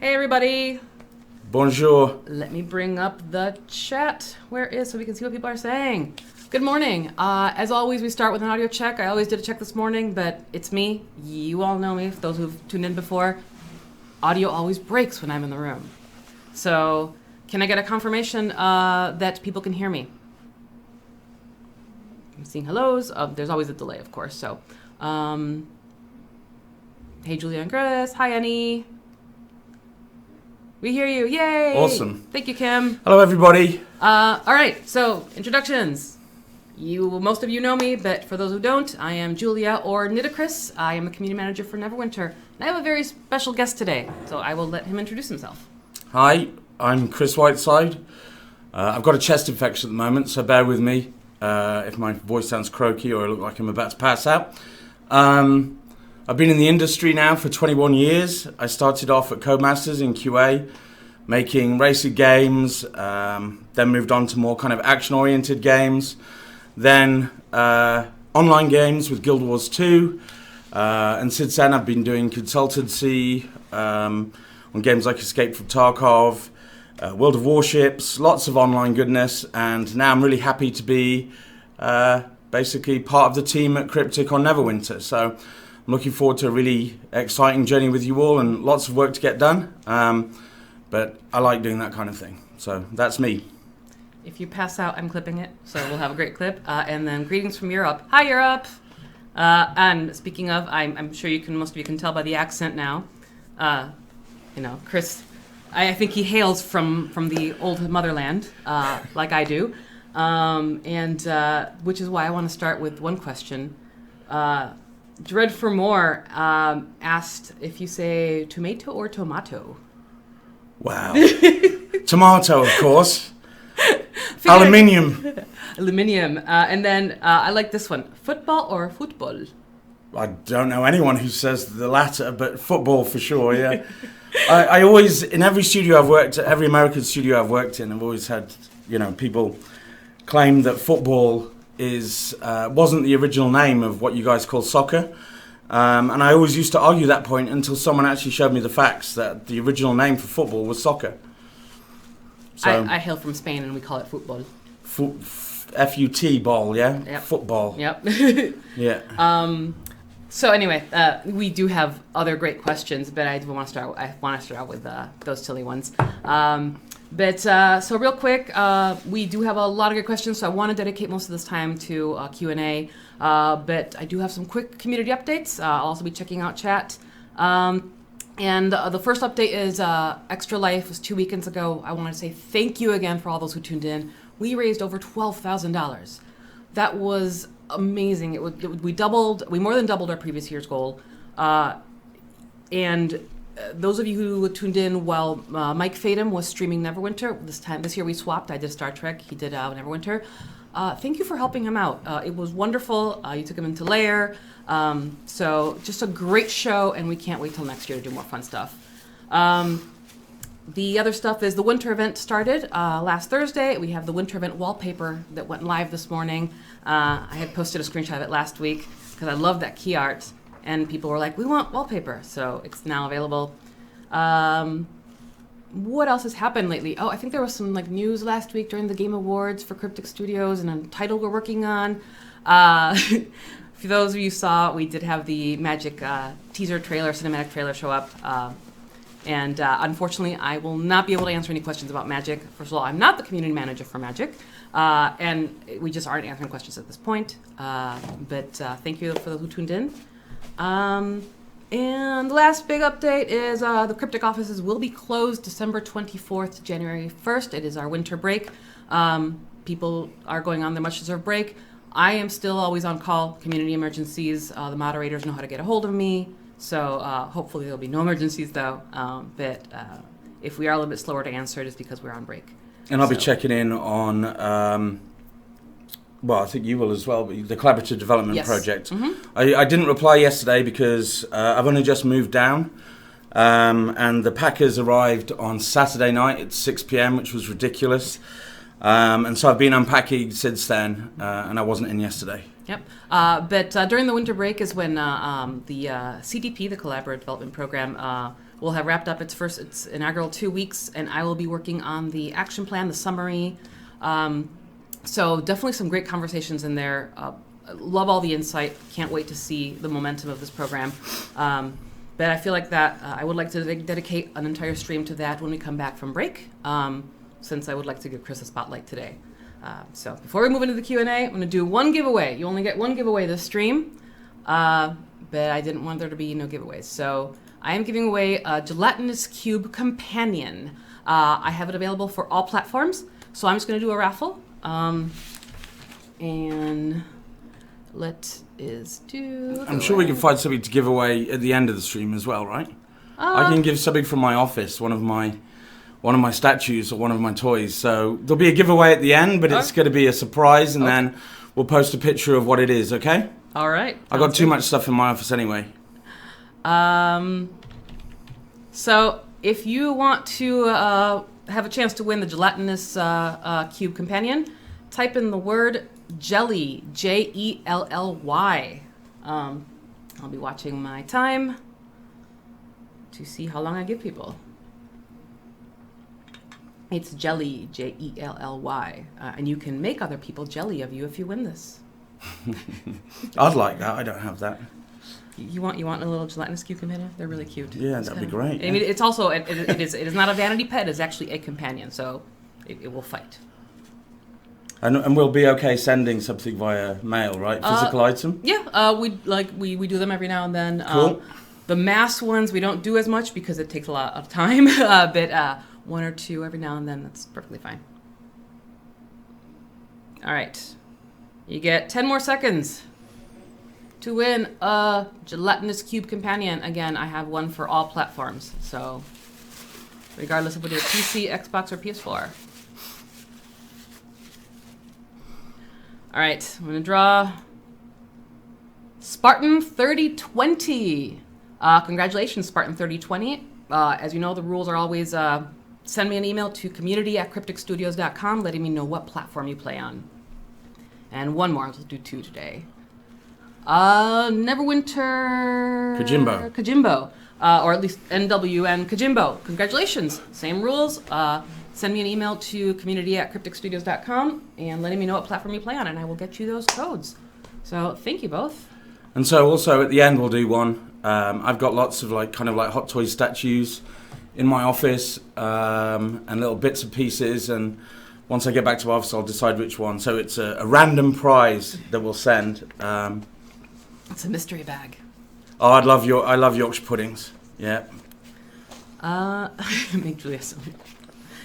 Hey everybody! Bonjour. Let me bring up the chat. So we can see what people are saying. Good morning. As always, we start with an audio check. I always did a check this morning, but it's me. You all know me, for those who've tuned in before. Audio always breaks when I'm in the room. So, can I get a confirmation that people can hear me? I'm seeing hellos. There's always a delay, of course. So, hey Julia and Chris. Hi Annie. We hear you. Yay! Awesome. Thank you, Kim. Hello, everybody. All right, so introductions. Most of you know me, but for those who don't, I am Julia or Nitacris. I am a community manager for Neverwinter, and I have a very special guest today, so I will let him introduce himself. Hi, I'm Chris Whiteside. I've got a chest infection at the moment, so bear with me if my voice sounds croaky or I look like I'm about to pass out. I've been in the industry now for 21 years. I started off at Codemasters in QA, making racing games, then moved on to more kind of action-oriented games, then online games with Guild Wars 2, and since then I've been doing consultancy on games like Escape from Tarkov, World of Warships, lots of online goodness, and now I'm really happy to be basically part of the team at Cryptic on Neverwinter. So I'm looking forward to a really exciting journey with you all and lots of work to get done. But I like doing that kind of thing. So that's me. If you pass out, I'm clipping it, so we'll have a great clip. And then greetings from Europe. Hi, Europe! And speaking of, I'm sure most of you can tell by the accent now. Chris, I think he hails from the old motherland, like I do. Which is why I want to start with one question. Dread for More asked if you say tomato or tomato. Wow. Tomato, of course. Aluminium. Aluminium. And then I like this one. Football or football? I don't know anyone who says the latter, but football for sure, yeah. I always, in every studio I've worked at, every American studio I've worked in, I've always had, people claim that football wasn't the original name of what you guys call soccer. And I always used to argue that point until someone actually showed me the facts that the original name for football was soccer. So I hail from Spain and we call it football. F-U-T ball, yeah? Yep. Football. Yep. Yeah. So anyway, we do have other great questions, but I want to start out with those silly ones. So real quick, we do have a lot of good questions, so I want to dedicate most of this time to Q&A. But I do have some quick community updates. I'll also be checking out chat. And the first update is Extra Life was 2 weekends ago. I want to say thank you again for all those who tuned in. We raised over $12,000. That was amazing. We more than doubled our previous year's goal. Those of you who tuned in while Mike Fadum was streaming Neverwinter, this year we swapped. I did Star Trek, he did Neverwinter. Thank you for helping him out. It was wonderful. You took him into Lair. So just a great show, and we can't wait till next year to do more fun stuff. The other stuff is the winter event started last Thursday. We have the winter event wallpaper that went live this morning. I had posted a screenshot of it last week because I love that key art. And people were like, we want wallpaper. So it's now available. What else has happened lately? Oh, I think there was some news last week during the Game Awards for Cryptic Studios and Untitled we're working on. For those of you who saw, we did have the Magic teaser trailer, cinematic trailer show up. Unfortunately, I will not be able to answer any questions about Magic. First of all, I'm not the community manager for Magic. And we just aren't answering questions at this point. But thank you for those who tuned in. And the last big update is the Cryptic offices will be closed December 24th to January 1st. It is our winter break. People are going on their much-deserved break. I am still always on call. Community emergencies, the moderators know how to get a hold of me. So hopefully there'll be no emergencies, though. But if we are a little bit slower to answer, it is because we're on break. And I'll be checking in on... I think you will as well, but the collaborative development project. Mm-hmm. I didn't reply yesterday because I've only just moved down, and the packers arrived on Saturday night at 6 p.m., which was ridiculous. And so I've been unpacking since then, and I wasn't in yesterday. Yep. But during the winter break is when the CDP, the Collaborative Development Program, will have wrapped up its inaugural 2 weeks, and I will be working on the action plan, the summary. So definitely some great conversations in there. Love all the insight. Can't wait to see the momentum of this program. But I feel like that I would like to dedicate an entire stream to that when we come back from break, since I would like to give Chris a spotlight today. So before we move into the Q&A, I'm going to do one giveaway. You only get one giveaway this stream, but I didn't want there to be no giveaways. So I am giving away a Gelatinous Cube Companion. I have it available for all platforms, so I'm just going to do a raffle. And let is do. I'm sure we can find something to give away at the end of the stream as well, right? I can give something from my office, one of my statues or one of my toys. So there'll be a giveaway at the end, but it's going to be a surprise, and then we'll post a picture of what it is. Okay? All right. I got too much stuff in my office anyway. So if you want to have a chance to win the Gelatinous Cube Companion, type in the word jelly, Jelly. I'll be watching my time to see how long I give people. It's jelly, Jelly, and you can make other people jelly of you if you win this. I'd like that. I don't have that. You want a little Gelatinous Cube Companion? They're really cute. Yeah, that'd be great. I mean, it's also it is not a vanity pet. It's actually a companion, so it will fight. And we'll be okay sending something via mail, right? Physical item? Yeah, we do them every now and then. Cool. The mass ones we don't do as much because it takes a lot of time, but one or two every now and then, that's perfectly fine. All right. You get 10 more seconds to win a Gelatinous Cube Companion. Again, I have one for all platforms, so regardless of whether it's PC, Xbox, or PS4. All right, I'm going to draw Spartan 3020. Congratulations, Spartan 3020. As you know, the rules are always send me an email to community@crypticstudios.com letting me know what platform you play on. And one more, I'll do two today. Neverwinter... Kajimbo. Or at least NWN Kajimbo. Congratulations. Same rules. Send me an email to community@crypticstudios.com and letting me know what platform you play on, and I will get you those codes. So thank you both. And so also at the end we'll do one. I've got lots of kind of Hot Toy statues in my office, and little bits and pieces, and once I get back to my office I'll decide which one. So it's a random prize that we'll send. It's a mystery bag. Oh, I love Yorkshire puddings. Yeah. Make Julia some.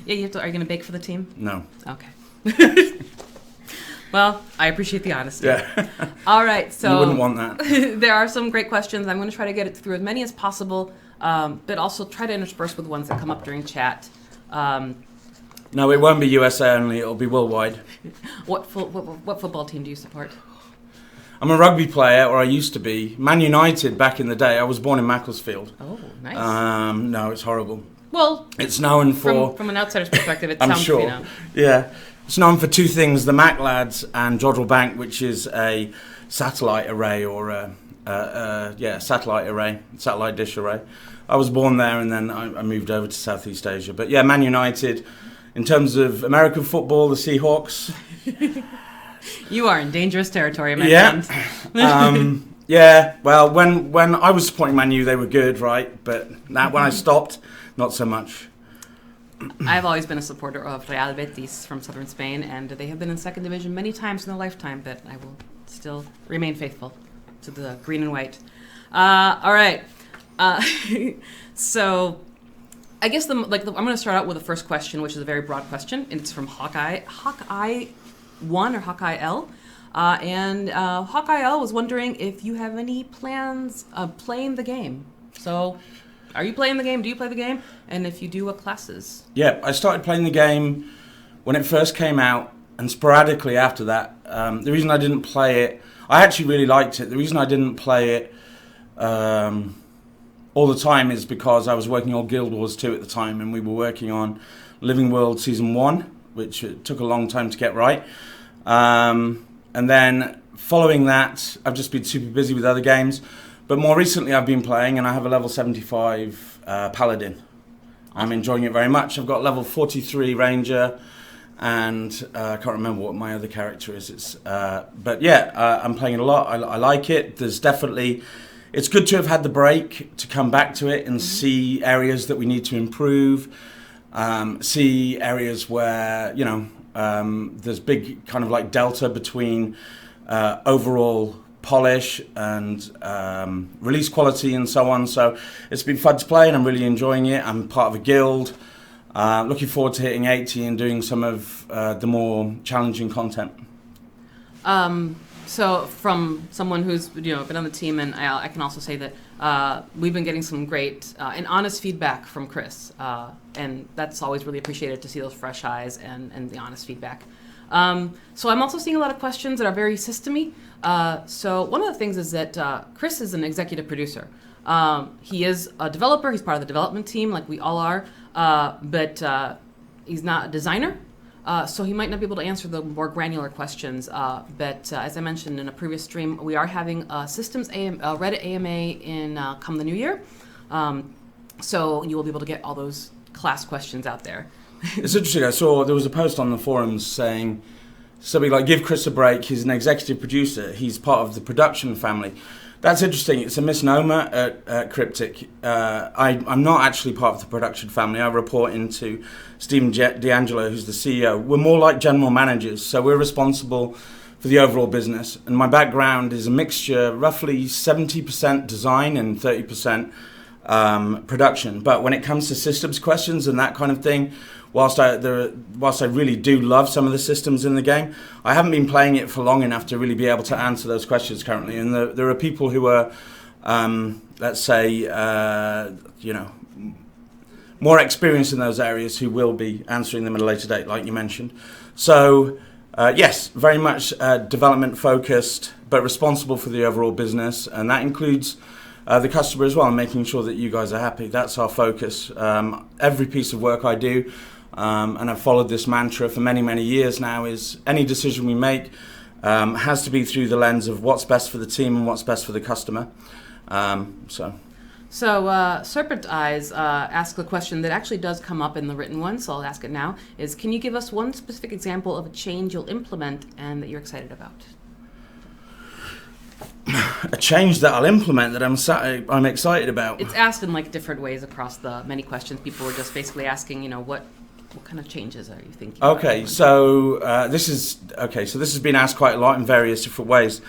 Yeah, are you going to bake for the team? No. Okay. Well, I appreciate the honesty. Yeah. All right, so... You wouldn't want that. There are some great questions. I'm going to try to get it through as many as possible, but also try to intersperse with ones that come up during chat. No, it won't be USA only. It'll be worldwide. What football team do you support? I'm a rugby player, or I used to be. Man United back in the day. I was born in Macclesfield. Oh, nice. No, it's horrible. Well, it's known for... From an outsider's perspective, it I'm sounds... sure. Yeah. It's known for two things, the Mac Lads and Jodrell Bank, which is a satellite array or satellite dish array. I was born there and then I moved over to Southeast Asia. But yeah, Man United, in terms of American football, the Seahawks. You are in dangerous territory, my friend. Yeah, well, when I was supporting Man U, they were good, right? But now when I stopped, not so much. I've always been a supporter of Real Betis from southern Spain, and they have been in second division many times in their lifetime, but I will still remain faithful to the green and white. All right. So I guess I'm going to start out with the first question, which is a very broad question, and it's from Hawkeye 1 or Hawkeye L. And Hawkeye L was wondering if you have any plans of playing the game. So... Are you playing the game? Do you play the game? And if you do, what classes? Yeah, I started playing the game when it first came out, and sporadically after that. The reason I didn't play it, I actually really liked it. The reason I didn't play it all the time is because I was working on Guild Wars 2 at the time, and we were working on Living World Season 1, which took a long time to get right. And then following that, I've just been super busy with other games. But more recently, I've been playing, and I have a level 75 Paladin. I'm enjoying it very much. I've got level 43 Ranger, and I can't remember what my other character is. But yeah, I'm playing it a lot. I like it. It's good to have had the break to come back to it and see areas that we need to improve, see areas where, there's big kind of like delta between overall polish and release quality and so on. So it's been fun to play, and I'm really enjoying it. I'm part of a guild. Looking forward to hitting 80 and doing some of the more challenging content. So from someone who's been on the team, and I can also say that we've been getting some great and honest feedback from Chris, and that's always really appreciated to see those fresh eyes and the honest feedback. So I'm also seeing a lot of questions that are very system-y. So one of the things is that Chris is an executive producer. He is a developer. He's part of the development team, like we all are, but he's not a designer. So he might not be able to answer the more granular questions. But as I mentioned in a previous stream, we are having a systems Reddit AMA in come the new year. So you will be able to get all those class questions out there. It's interesting. I saw there was a post on the forums saying something like, give Chris a break. He's an executive producer. He's part of the production family. That's interesting. It's a misnomer at Cryptic. I'm not actually part of the production family. I report into Stephen D'Angelo, who's the CEO. We're more like general managers, so we're responsible for the overall business. And my background is a mixture, roughly 70% design and 30% production. But when it comes to systems questions and that kind of thing, whilst I really do love some of the systems in the game, I haven't been playing it for long enough to really be able to answer those questions currently. And there are people who are, let's say, more experienced in those areas who will be answering them at a later date, like you mentioned. So, yes, very much development focused, but responsible for the overall business, and that includes the customer as well, and making sure that you guys are happy. That's our focus. Every piece of work I do, and I've followed this mantra for many, many years now, is any decision we make has to be through the lens of what's best for the team and what's best for the customer. So Serpent Eyes asked a question that actually does come up in the written one, so I'll ask it now, is can you give us one specific example of a change you'll implement and that you're excited about? A change that I'll implement that I'm excited about. It's asked in like different ways across the many questions. People were just basically asking, what kind of changes are you thinking? Okay, so this has been asked quite a lot in various different ways.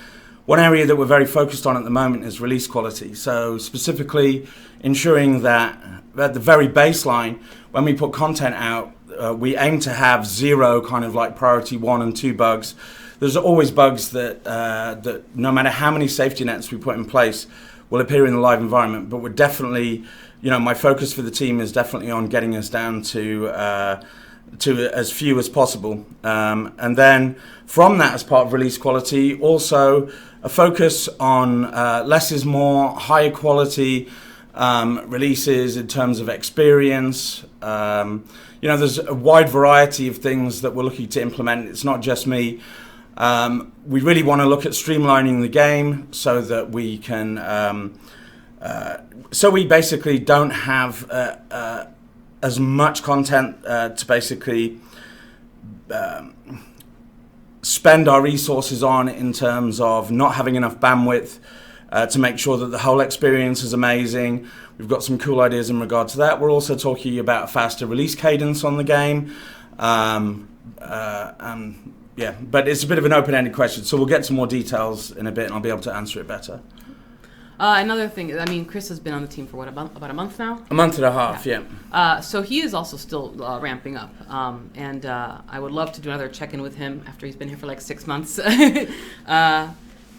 One area that we're very focused on at the moment is release quality. So specifically ensuring that at the very baseline, when we put content out, we aim to have zero kind of like priority 1 and 2 bugs. There's always bugs that no matter how many safety nets we put in place will appear in the live environment. But we're definitely, my focus for the team is definitely on getting us down to as few as possible. And then from that, as part of release quality, also a focus on less is more, higher quality releases in terms of experience. There's a wide variety of things that we're looking to implement. It's not just me. We really want to look at streamlining the game so that we can, so we basically don't have as much content to basically spend our resources on in terms of not having enough bandwidth to make sure that the whole experience is amazing. We've got some cool ideas in regard to that. We're also talking about a faster release cadence on the game. Yeah, but it's a bit of an open-ended question, so we'll get to more details in a bit, and I'll be able to answer it better. Another thing, Chris has been on the team for about a month now? A month and a half, yeah. So he is also still ramping up, and I would love to do another check-in with him after he's been here for like 6 months, and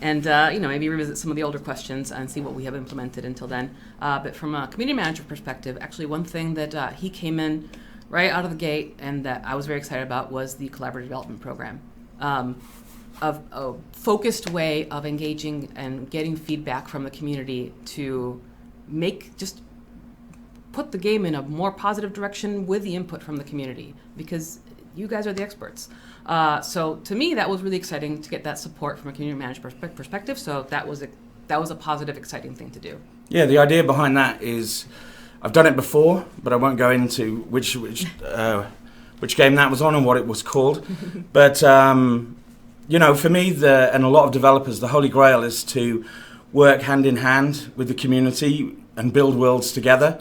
maybe revisit some of the older questions and see what we have implemented until then. But from a community manager perspective, actually one thing that he came in right out of the gate and that I was very excited about was the collaborative development program. Of a focused way of engaging and getting feedback from the community to put the game in a more positive direction with the input from the community, because you guys are the experts. So to me, that was really exciting to get that support from a community manager perspective. So that was a positive, exciting thing to do. Yeah, the idea behind that is, I've done it before, but I won't go into which game that was on and what it was called. But for me, and a lot of developers, the holy grail is to work hand in hand with the community and build worlds together.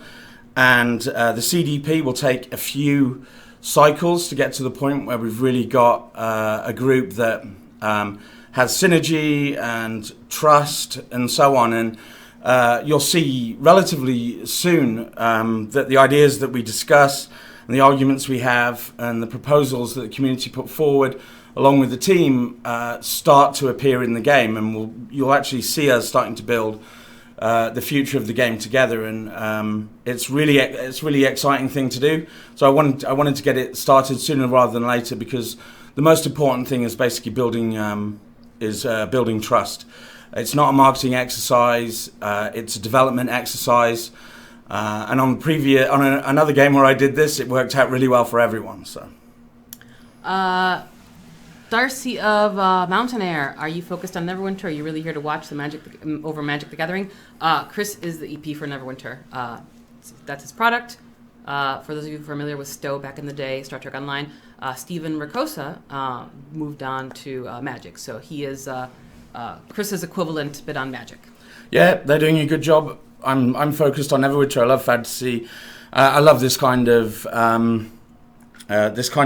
And the CDP will take a few cycles to get to the point where we've really got a group that has synergy and trust and so on. And you'll see relatively soon that the ideas that we discuss and the arguments we have and the proposals that the community put forward along with the team start to appear in the game, and you'll actually see us starting to build the future of the game together, and it's really exciting thing to do. So I wanted to get it started sooner rather than later, because the most important thing is basically building trust. It's not a marketing exercise; it's a development exercise. And on another game where I did this, it worked out really well for everyone. So. Darcy of Mountain Air, are you focused on Neverwinter? Are you really here to watch the Magic the Gathering? Chris is the EP for Neverwinter. That's his product. For those of you familiar with Stowe back in the day, Star Trek Online, Steven Ricosa moved on to Magic. So he is Chris's equivalent, but on Magic. Yeah, they're doing a good job. I'm focused on Neverwinter. I love fantasy. I love this kind of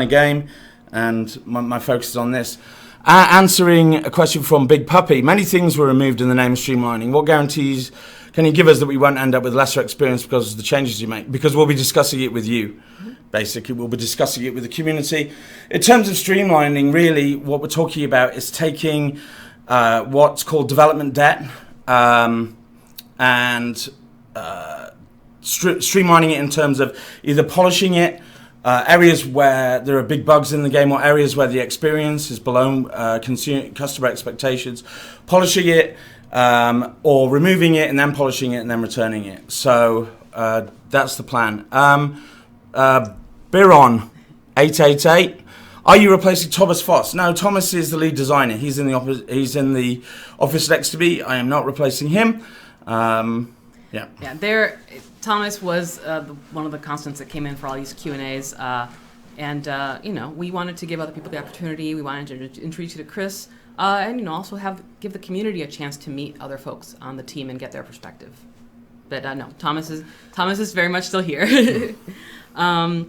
game. And my focus is on this. Answering a question from Big Puppy. Many things were removed in the name of streamlining. What guarantees can you give us that we won't end up with lesser experience because of the changes you make? Because we'll be discussing it with you. Basically, we'll be discussing it with the community. In terms of streamlining, really, what we're talking about is taking what's called development debt and streamlining it in terms of either polishing it, areas where there are big bugs in the game, or areas where the experience is below customer expectations, polishing it, or removing it and then polishing it and then returning it. So that's the plan. Biron 888, are you replacing Thomas Foss? No, Thomas is the lead designer. He's in the office next to me. I am not replacing him. Thomas was one of the constants that came in for all these Q&As, we wanted to give other people the opportunity. We wanted to introduce you to Chris, and also give the community a chance to meet other folks on the team and get their perspective. But no, Thomas is very much still here. Wilbur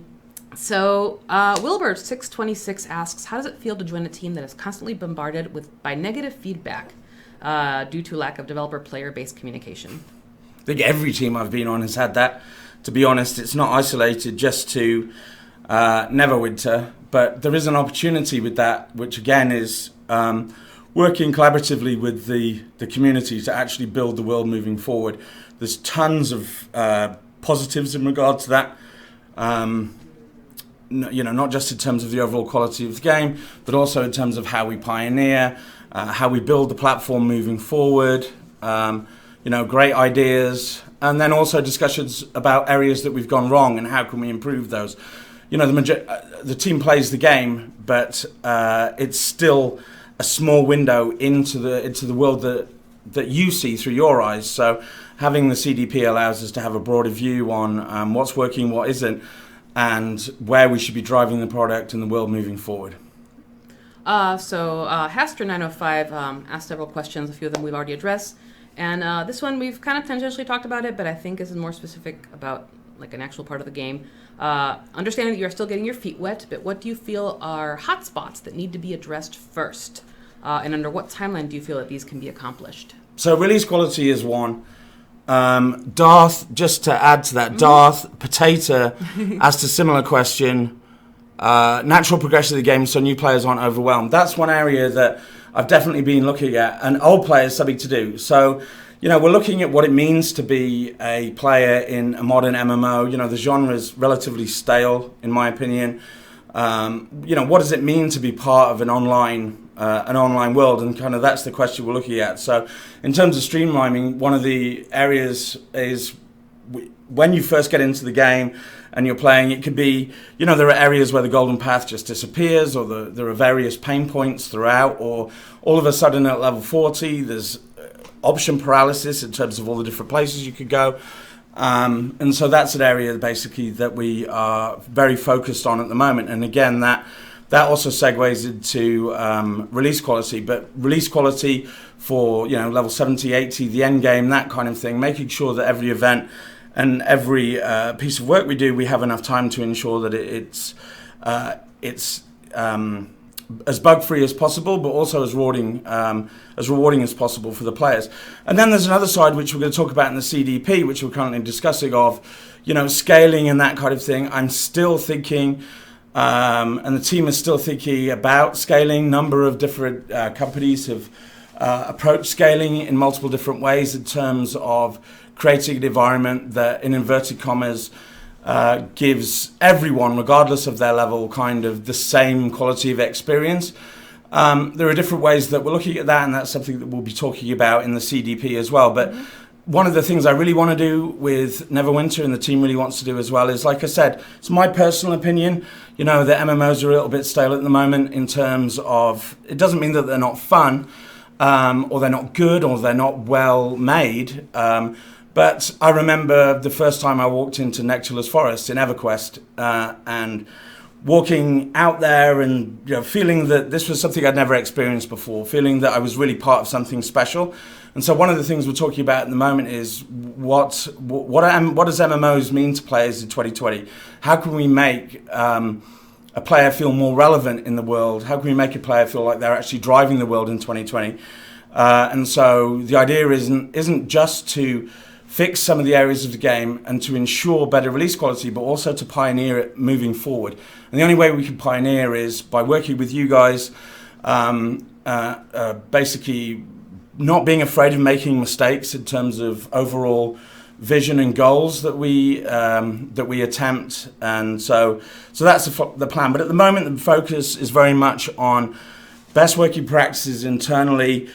626 asks, how does it feel to join a team that is constantly bombarded by negative feedback due to lack of developer-player-based communication? I think every team I've been on has had that. To be honest, it's not isolated just to Neverwinter, but there is an opportunity with that, which again is working collaboratively with the community to actually build the world moving forward. There's tons of positives in regard to that. Not just in terms of the overall quality of the game, but also in terms of how we pioneer, how we build the platform moving forward. Great ideas, and then also discussions about areas that we've gone wrong and how can we improve those. The team plays the game, but it's still a small window into the world that you see through your eyes. So having the CDP allows us to have a broader view on what's working, what isn't, and where we should be driving the product and the world moving forward. Haster905 asked several questions. A few of them we've already addressed. And this one, we've kind of tangentially talked about it, but I think this is more specific about like an actual part of the game. Understanding that you're still getting your feet wet, but what do you feel are hotspots that need to be addressed first? And under what timeline do you feel that these can be accomplished? So release quality is one. Darth, just to add to that, Darth Potato asked a similar question. Natural progression of the game so new players aren't overwhelmed. That's one area that I've definitely been looking at, and old players something to do. So, we're looking at what it means to be a player in a modern MMO. The genre is relatively stale, in my opinion. What does it mean to be part of an online world? And kind of that's the question we're looking at. So, in terms of streamlining, one of the areas is when you first get into the game and you're playing, it could be, there are areas where the golden path just disappears, or there are various pain points throughout, or all of a sudden at level 40 there's option paralysis in terms of all the different places you could go. And so that's an area basically that we are very focused on at the moment. And again, that also segues into release quality, but release quality for level 70, 80, the end game, that kind of thing, making sure that every event and every piece of work we do, we have enough time to ensure that it's as bug-free as possible, but also as rewarding as possible for the players. And then there's another side which we're going to talk about in the CDP, which we're currently discussing, of scaling and that kind of thing. I'm still thinking, and the team is still thinking about scaling. Number of different companies have approached scaling in multiple different ways in terms of creating an environment that, in inverted commas, gives everyone, regardless of their level, kind of the same quality of experience. There are different ways that we're looking at that, and that's something that we'll be talking about in the CDP as well. But one of the things I really want to do with Neverwinter, and the team really wants to do as well, is, like I said, it's my personal opinion, the MMOs are a little bit stale at the moment in terms of, it doesn't mean that they're not fun, or they're not good, or they're not well made. But I remember the first time I walked into Nectarless Forest in EverQuest, and walking out there and feeling that this was something I'd never experienced before, feeling that I was really part of something special. And so one of the things we're talking about at the moment is what does MMOs mean to players in 2020? How can we make a player feel more relevant in the world? How can we make a player feel like they're actually driving the world in 2020? And so the idea isn't just to fix some of the areas of the game and to ensure better release quality, but also to pioneer it moving forward. And the only way we can pioneer is by working with you guys, basically not being afraid of making mistakes in terms of overall vision and goals that we attempt. And so that's the plan. But at the moment, the focus is very much on best working practices internally,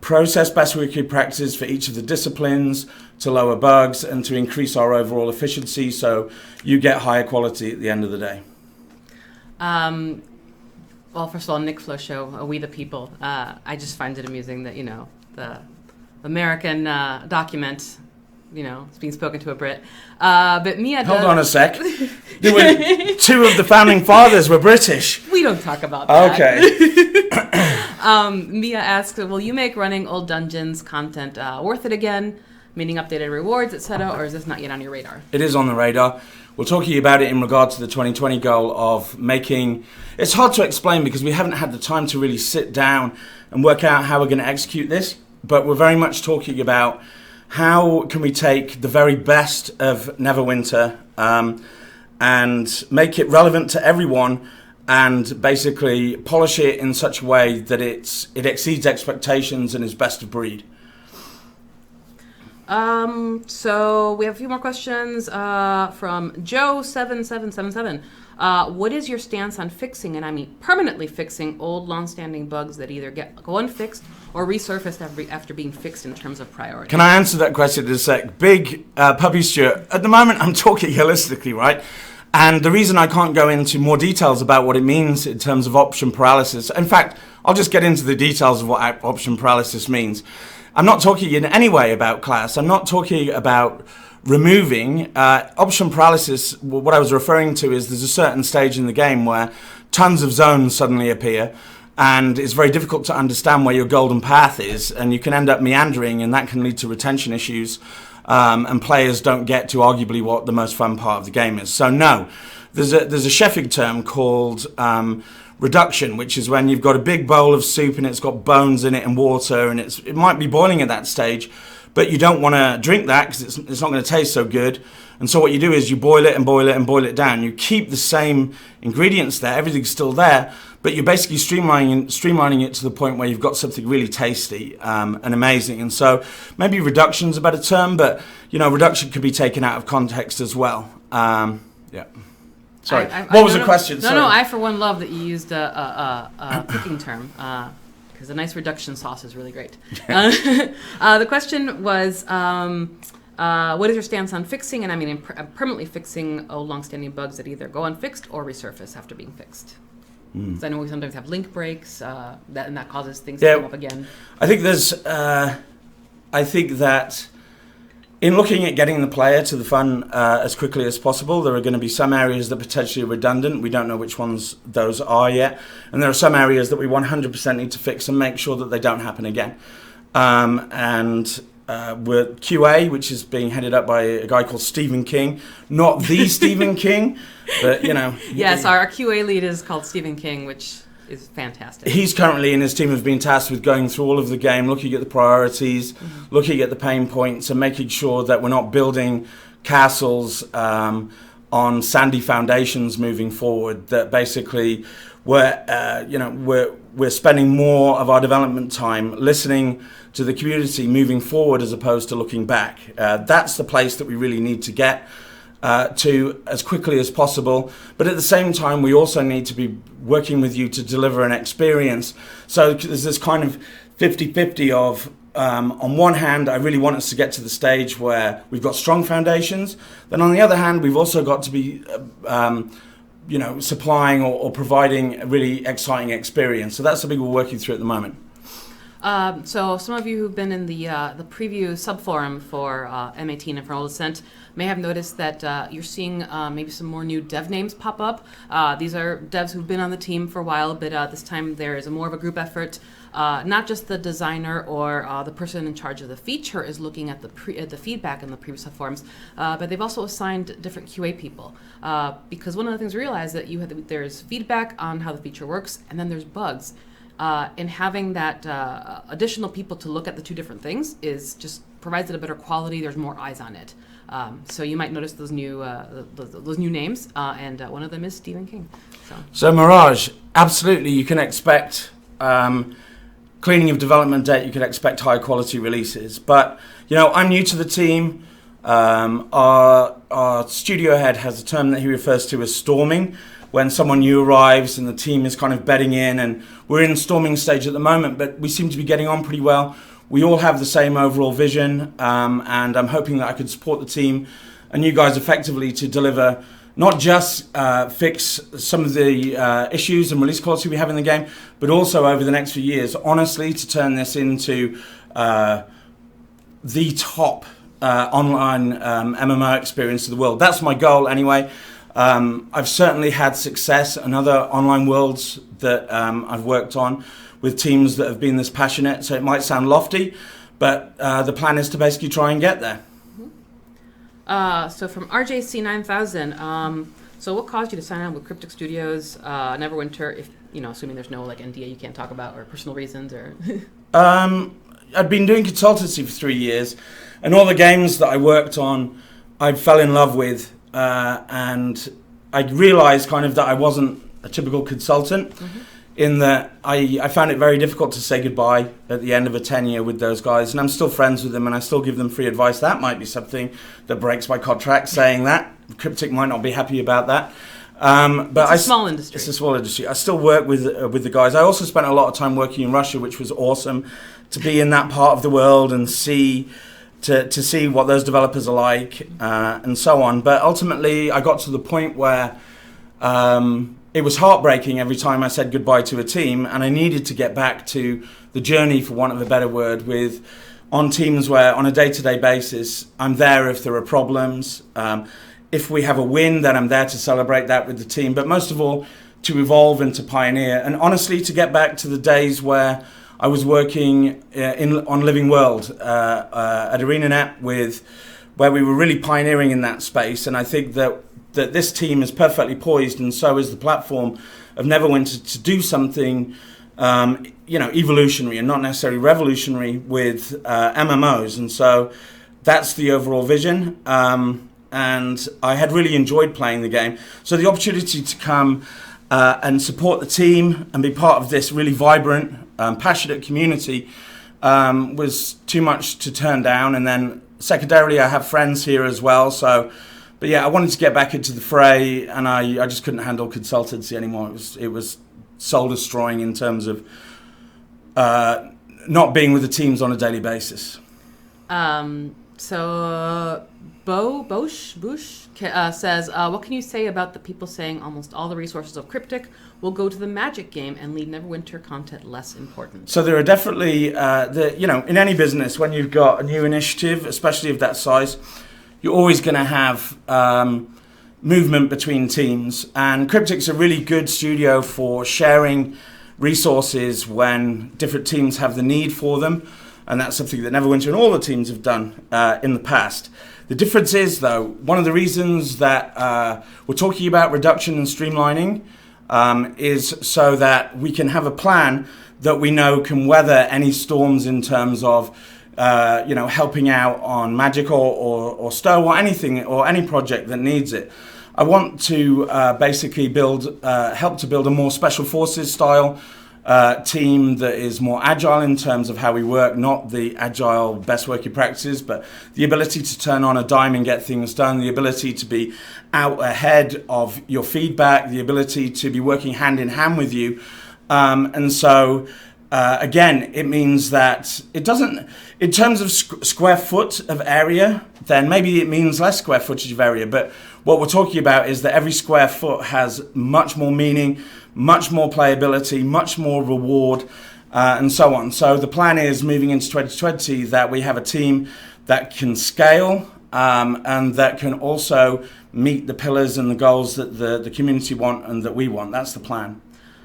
process best working practices for each of the disciplines to lower bugs and to increase our overall efficiency, so you get higher quality at the end of the day. Well, first of all, Nick Flo show, We the People. I just find it amusing that the American document, it's being spoken to a Brit. But Mia does. Hold on a sec. There were two of the founding fathers were British. We don't talk about that. Okay. Mia asks, will you make running old dungeons content worth it again, meaning updated rewards, etc., or is this not yet on your radar? It is on the radar. We're talking about it in regard to the 2020 goal of making... It's hard to explain because we haven't had the time to really sit down and work out how we're going to execute this, but we're very much talking about how can we take the very best of Neverwinter and make it relevant to everyone, and basically polish it in such a way that it exceeds expectations and is best of breed. So we have a few more questions from Joe7777. What is your stance on fixing, and I mean permanently fixing, old long-standing bugs that either go unfixed or resurfaced after being fixed in terms of priority? Can I answer that question in a sec? Big Puppy Stuart, at the moment I'm talking holistically, right? And the reason I can't go into more details about what it means in terms of option paralysis, in fact, I'll just get into the details of what option paralysis means. I'm not talking in any way about class. I'm not talking about removing option paralysis. What I was referring to is there's a certain stage in the game where tons of zones suddenly appear, and it's very difficult to understand where your golden path is, and you can end up meandering, and that can lead to retention issues, and players don't get to arguably what the most fun part of the game is. So no, there's a chefing term called reduction, which is when you've got a big bowl of soup and it's got bones in it and water, and it might be boiling at that stage, but you don't want to drink that because it's not going to taste so good. And so what you do is you boil it and boil it and boil it down. You keep the same ingredients there, everything's still there, but you're basically streamlining it to the point where you've got something really tasty and amazing. And so maybe reduction's a better term, but reduction could be taken out of context as well. Yeah. Sorry. What was the question? No, I for one love that you used a cooking term, because a nice reduction sauce is really great. The question was, What is your stance on fixing, and I mean permanently fixing, long-standing bugs that either go unfixed or resurface after being fixed? So I know we sometimes have link breaks, that causes things to come up again. I think that in looking at getting the player to the fun as quickly as possible, there are going to be some areas that potentially are redundant. We don't know which ones those are yet. And there are some areas that we 100% need to fix and make sure that they don't happen again. We're QA, which is being headed up by a guy called Stephen King. Not the Stephen King, but, Yes, our QA lead is called Stephen King, which is fantastic. He's currently, and his team have been tasked with going through all of the game, looking at the priorities, looking at the pain points, and making sure that we're not building castles on sandy foundations moving forward. That basically we're spending more of our development time listening to the community moving forward as opposed to looking back. That's the place that we really need to get to as quickly as possible. But at the same time, we also need to be working with you to deliver an experience. So there's this kind of 50-50 of, on one hand, I really want us to get to the stage where we've got strong foundations. Then on the other hand, we've also got to be supplying or providing a really exciting experience. So that's something we're working through at the moment. So some of you who've been in the preview subforum for M18 Infernal Descent may have noticed that you're seeing maybe some more new dev names pop up. These are devs who've been on the team for a while, but this time there is more of a group effort. Not just the designer or the person in charge of the feature is looking at the feedback in the previous subforums, but they've also assigned different QA people. Because one of the things we realized that there's feedback on how the feature works, and then there's bugs. And having that additional people to look at the two different things just provides it a better quality. There's more eyes on it. So you might notice those new names, and one of them is Stephen King. So Mirage, absolutely, you can expect cleaning of development debt. You can expect high quality releases. But I'm new to the team. Our studio head has a term that he refers to as storming. When someone new arrives and the team is kind of bedding in, and we're in the storming stage at the moment, but we seem to be getting on pretty well. We all have the same overall vision, and I'm hoping that I could support the team and you guys effectively to deliver, not just fix some of the issues and release quality we have in the game, but also over the next few years, honestly, to turn this into the top online MMO experience of the world. That's my goal anyway. I've certainly had success in other online worlds that I've worked on with teams that have been this passionate, so it might sound lofty, but the plan is to basically try and get there. So from RJC9000, so what caused you to sign on with Cryptic Studios, Neverwinter, if assuming there's no NDA you can't talk about, or personal reasons, or? I'd been doing consultancy for 3 years, and all the games that I worked on, I fell in love with. And I realised kind of that I wasn't a typical consultant, in that I found it very difficult to say goodbye at the end of a tenure with those guys, and I'm still friends with them and I still give them free advice. That might be something that breaks my contract, saying that. Cryptic might not be happy about that. But it's a small industry. It's a small industry. I still work with the guys. I also spent a lot of time working in Russia, which was awesome, to be in that part of the world and see what those developers are like, and so on. But ultimately, I got to the point where it was heartbreaking every time I said goodbye to a team, and I needed to get back to the journey, for want of a better word, on teams where, on a day-to-day basis, I'm there if there are problems. If we have a win, then I'm there to celebrate that with the team. But most of all, to evolve and to pioneer. And honestly, to get back to the days where I was working on Living World at ArenaNet, where we were really pioneering in that space. And I think that this team is perfectly poised, and so is the platform of Neverwinter, to do something evolutionary and not necessarily revolutionary with MMOs. And so that's the overall vision. And I had really enjoyed playing the game. So the opportunity to come and support the team and be part of this really vibrant, passionate community was too much to turn down. And then secondarily, I have friends here as well. But yeah, I wanted to get back into the fray, and I just couldn't handle consultancy anymore. It was soul destroying in terms of not being with the teams on a daily basis. So Bush says, what can you say about the people saying almost all the resources of Cryptic will go to the Magic game and leave Neverwinter content less important? So there are definitely, in any business, when you've got a new initiative, especially of that size, you're always going to have movement between teams. And Cryptic's a really good studio for sharing resources when different teams have the need for them. And that's something that Neverwinter and all the teams have done in the past. The difference is, though, one of the reasons that we're talking about reduction and streamlining is so that we can have a plan that we know can weather any storms in terms of, helping out on Magic or Stowe or anything or any project that needs it. I want to basically help to build a more special forces style team that is more agile in terms of how we work, not the agile best working practices, but the ability to turn on a dime and get things done, the ability to be out ahead of your feedback, the ability to be working hand in hand with you. Again, it means that it doesn't, in terms of square foot of area, then maybe it means less square footage of area. But what we're talking about is that every square foot has much more meaning, much more playability, much more reward, and so on. So the plan is moving into 2020 that we have a team that can scale and that can also meet the pillars and the goals that the community want and that we want. That's the plan.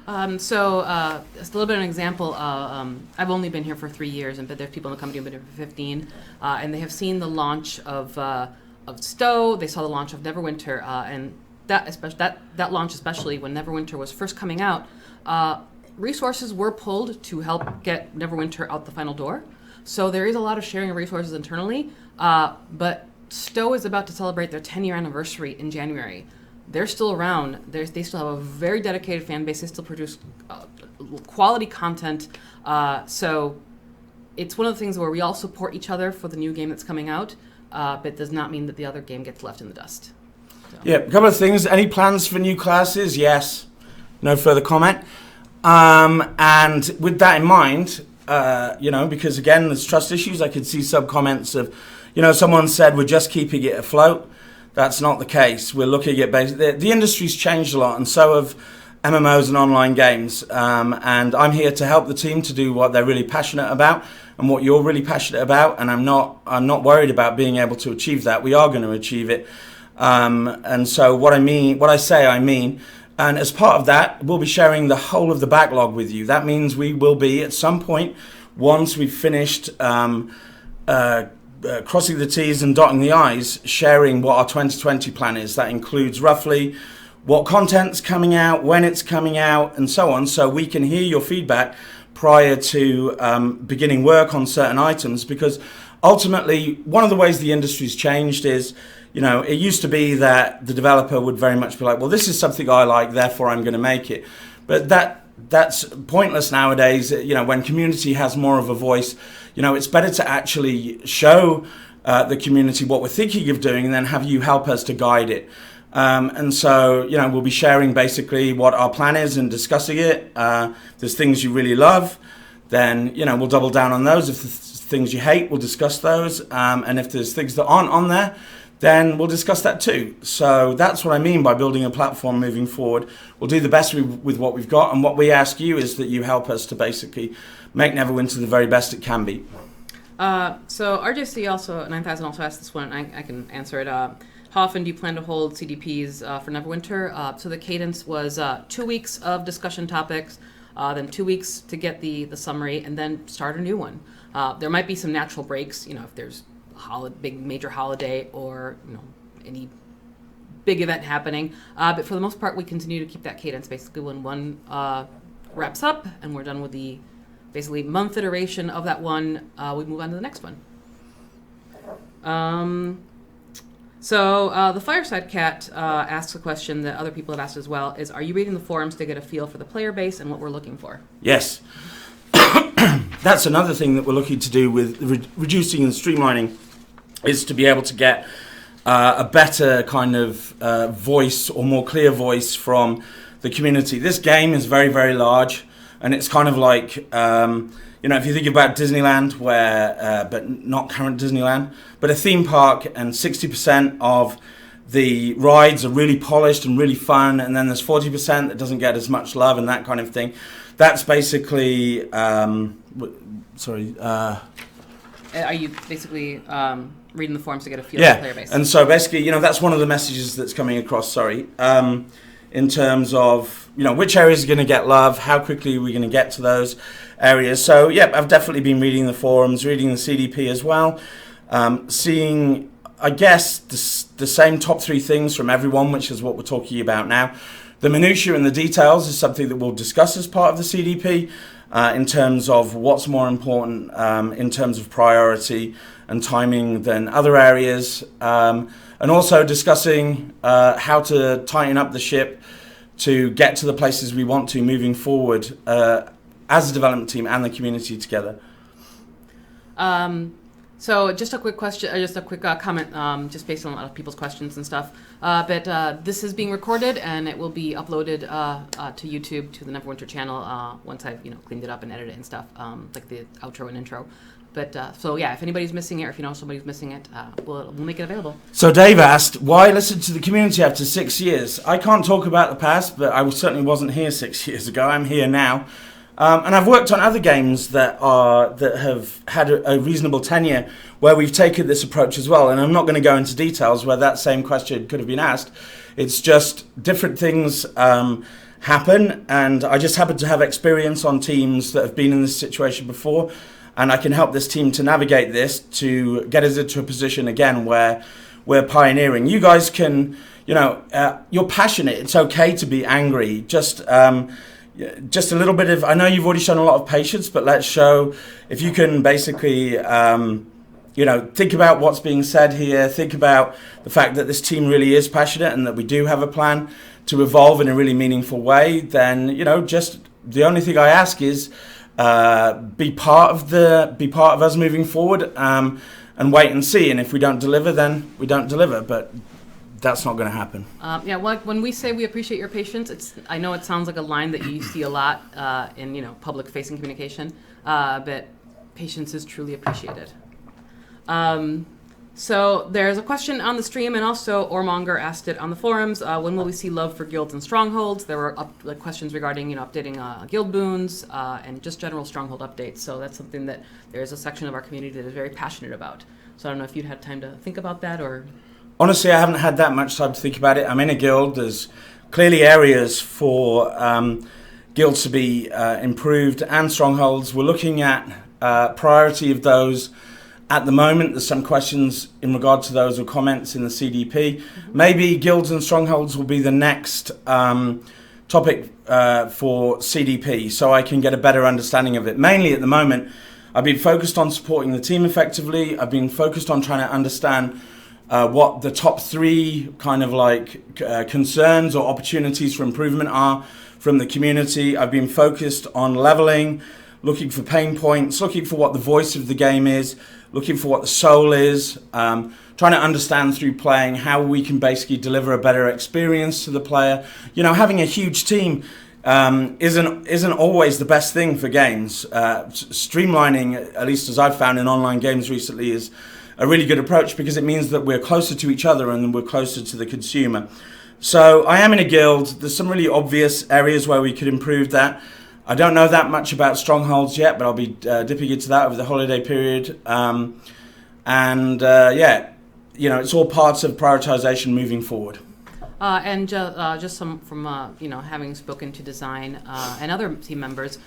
Just a little bit of an example. I've only been here for 3 years, but there's people in the company who've been here for 15, and they have seen the launch of Stowe. They saw the launch of Neverwinter, and that launch, especially when Neverwinter was first coming out, resources were pulled to help get Neverwinter out the final door. So there is a lot of sharing of resources internally, but Stowe is about to celebrate their 10-year anniversary in January. They're still around. They still have a very dedicated fan base. They still produce quality content. So it's one of the things where we all support each other for the new game that's coming out, but it does not mean that the other game gets left in the dust. So. Yeah, a couple of things. Any plans for new classes? Yes. No further comment. And with that in mind, because again, there's trust issues. I could see sub-comments of, someone said we're just keeping it afloat. That's not the case. We're looking at the industry's changed a lot, and so have MMOs and online games. And I'm here to help the team to do what they're really passionate about and what you're really passionate about. And I'm not worried about being able to achieve that. We are going to achieve it. And so what I say, I mean. And as part of that, we'll be sharing the whole of the backlog with you. That means we will be at some point, once we've finished crossing the T's and dotting the I's, sharing what our 2020 plan is. That includes roughly what content's coming out, when it's coming out, and so on, so we can hear your feedback prior to beginning work on certain items. Because ultimately, one of the ways the industry's changed is, it used to be that the developer would very much be like, well, this is something I like, therefore I'm going to make it. But that's pointless nowadays. When community has more of a voice, it's better to actually show the community what we're thinking of doing and then have you help us to guide it. And so, we'll be sharing basically what our plan is and discussing it. If there's things you really love, then, we'll double down on those. If there's things you hate, we'll discuss those. And if there's things that aren't on there, then we'll discuss that too. So that's what I mean by building a platform moving forward. We'll do the best with what we've got, and what we ask you is that you help us to basically make Neverwinter the very best it can be. So RJC also, 9000 also asked this one, and I can answer it. How often do you plan to hold CDPs for Neverwinter? So the cadence was 2 weeks of discussion topics, then 2 weeks to get the summary, and then start a new one. There might be some natural breaks, if there's big major holiday or any big event happening, but for the most part we continue to keep that cadence. Basically when one wraps up and we're done with the basically month iteration of that one, we move on to the next one. So the Fireside Cat asks a question that other people have asked as well, is are you reading the forums to get a feel for the player base and what we're looking for? Yes. That's another thing that we're looking to do with reducing and streamlining, is to be able to get a better kind of voice or more clear voice from the community. This game is very, very large. and it's kind of like if you think about Disneyland, where but not current Disneyland, but a theme park, and 60% of the rides are really polished and really fun, and then there's 40% that doesn't get as much love and that kind of thing. That's basically Are you basically reading the forums to get a feel of the player base? And so basically, that's one of the messages that's coming across. In terms of which areas are going to get love, how quickly are we going to get to those areas. So I've definitely been reading the forums, reading the CDP as well, seeing I guess the same top 3 things from everyone, which is what we're talking about now. The minutiae and the details is something that we'll discuss as part of the CDP. In terms of what's more important in terms of priority and timing than other areas, and also discussing how to tighten up the ship to get to the places we want to moving forward as a development team and the community together. So just a quick question, just a quick comment, just based on a lot of people's questions and stuff. But this is being recorded and it will be uploaded to YouTube, to the Neverwinter channel once I've cleaned it up and edited it and stuff, like the outro and intro. But if anybody's missing it, or if somebody's missing it, we'll make it available. So Dave asked, why listen to the community after 6 years? I can't talk about the past, but I certainly wasn't here 6 years ago. I'm here now. And I've worked on other games that have had a reasonable tenure where we've taken this approach as well. And I'm not going to go into details where that same question could have been asked. It's just different things happen, and I just happen to have experience on teams that have been in this situation before, and I can help this team to navigate this to get us into a position again where we're pioneering. You guys can, you're passionate. It's okay to be angry. Just a little bit of, I know you've already shown a lot of patience, but let's show, if you can basically, think about what's being said here, think about the fact that this team really is passionate and that we do have a plan to evolve in a really meaningful way, then, just the only thing I ask is be part of us moving forward and wait and see. And if we don't deliver, then we don't deliver. But that's not going to happen. When we say we appreciate your patience, I know it sounds like a line that you see a lot in public-facing communication, but patience is truly appreciated. So there's a question on the stream, and also Ormonger asked it on the forums. When will we see love for guilds and strongholds? There were questions regarding updating guild boons and just general stronghold updates. So that's something that there's a section of our community that is very passionate about. So I don't know if you'd had time to think about that or... Honestly, I haven't had that much time to think about it. I'm in a guild. There's clearly areas for guilds to be improved and strongholds. We're looking at priority of those at the moment. There's some questions in regard to those or comments in the CDP. Mm-hmm. Maybe guilds and strongholds will be the next topic for CDP, so I can get a better understanding of it. Mainly at the moment, I've been focused on supporting the team effectively. I've been focused on trying to understand what the top 3 kind of concerns or opportunities for improvement are from the community. I've been focused on leveling, looking for pain points, looking for what the voice of the game is, looking for what the soul is, trying to understand through playing how we can basically deliver a better experience to the player. Having a huge team isn't always the best thing for games. Streamlining, at least as I've found in online games recently, is a really good approach because it means that we're closer to each other and we're closer to the consumer. So I am in a guild. There's some really obvious areas where we could improve that. I don't know that much about strongholds yet, but I'll be dipping into that over the holiday period. It's all parts of prioritization moving forward. Just some from having spoken to design and other team members,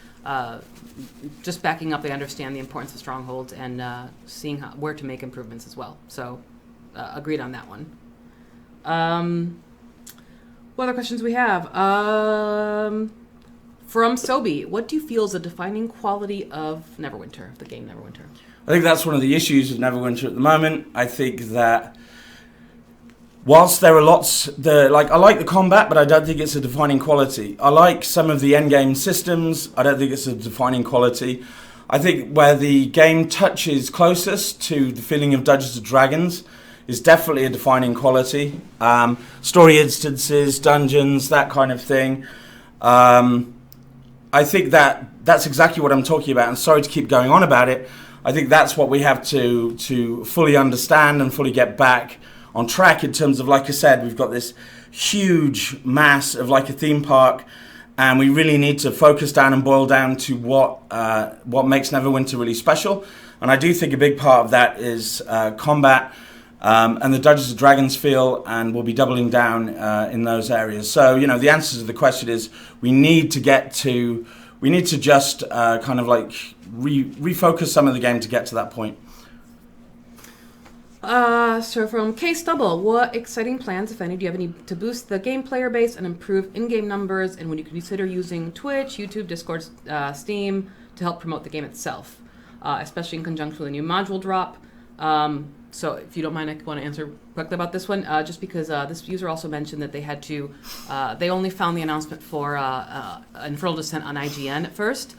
just backing up, they understand the importance of strongholds and seeing where to make improvements as well. So agreed on that one. What other questions we have? From Sobi, what do you feel is a defining quality of Neverwinter, the game Neverwinter? I think that's one of the issues with Neverwinter at the moment. I think that whilst there are lots, I like the combat, but I don't think it's a defining quality. I like some of the endgame systems. I don't think it's a defining quality. I think where the game touches closest to the feeling of Dungeons and Dragons is definitely a defining quality. Story instances, dungeons, that kind of thing. I think that's exactly what I'm talking about. And sorry to keep going on about it. I think that's what we have to fully understand and fully get back on track in terms of, like I said, we've got this huge mass of like a theme park, and we really need to focus down and boil down to what makes Neverwinter really special. And I do think a big part of that is combat and the Dungeons and Dragons feel, and we'll be doubling down in those areas. So, the answer to the question is we need to just kind of like refocus some of the game to get to that point. So from K Stubble, what exciting plans, if any, do you have any to boost the game player base and improve in-game numbers? And would you consider using Twitch, YouTube, Discord, Steam to help promote the game itself, especially in conjunction with a new module drop? So if you don't mind, I want to answer quickly about this one, just because this user also mentioned that they had to, they only found the announcement for Infernal Descent on IGN at first.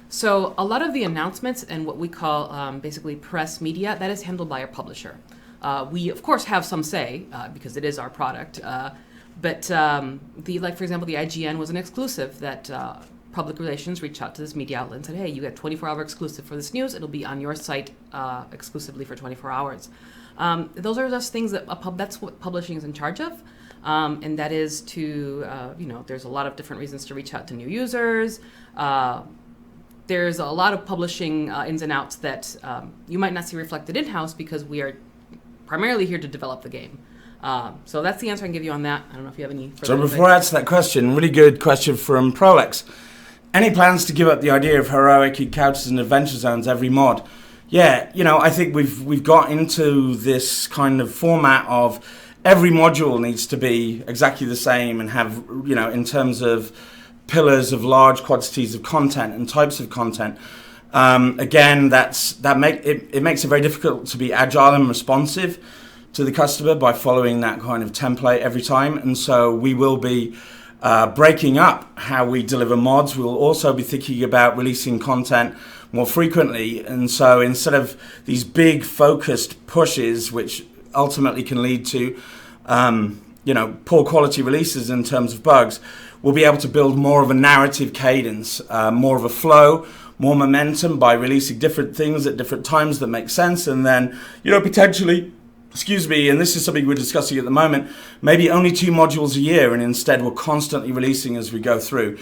So a lot of the announcements and what we call basically press media, that is handled by our publisher. We, of course, have some say because it is our product. But for example, the IGN was an exclusive that public relations reached out to this media outlet and said, hey, you get 24-hour exclusive for this news. It'll be on your site exclusively for 24 hours. Those are just things that that's what publishing is in charge of. And that is to, there's a lot of different reasons to reach out to new users. There's a lot of publishing ins and outs that you might not see reflected in-house because we are primarily here to develop the game. So that's the answer I can give you on that. I don't know if you have any further. So before I answer that question, really good question from Prolex. Any plans to give up the idea of heroic encounters and adventure zones every mod? Yeah, I think we've got into this kind of format of every module needs to be exactly the same and have, in terms of pillars of large quantities of content and types of content. Again, it makes it very difficult to be agile and responsive to the customer by following that kind of template every time. And so we will be breaking up how we deliver mods. We'll also be thinking about releasing content more frequently. And so instead of these big focused pushes, which ultimately can lead to poor quality releases in terms of bugs, we'll be able to build more of a narrative cadence, more of a flow, more momentum by releasing different things at different times that make sense. And then, potentially, and this is something we're discussing at the moment, maybe only 2 modules a year, and instead we're constantly releasing as we go through.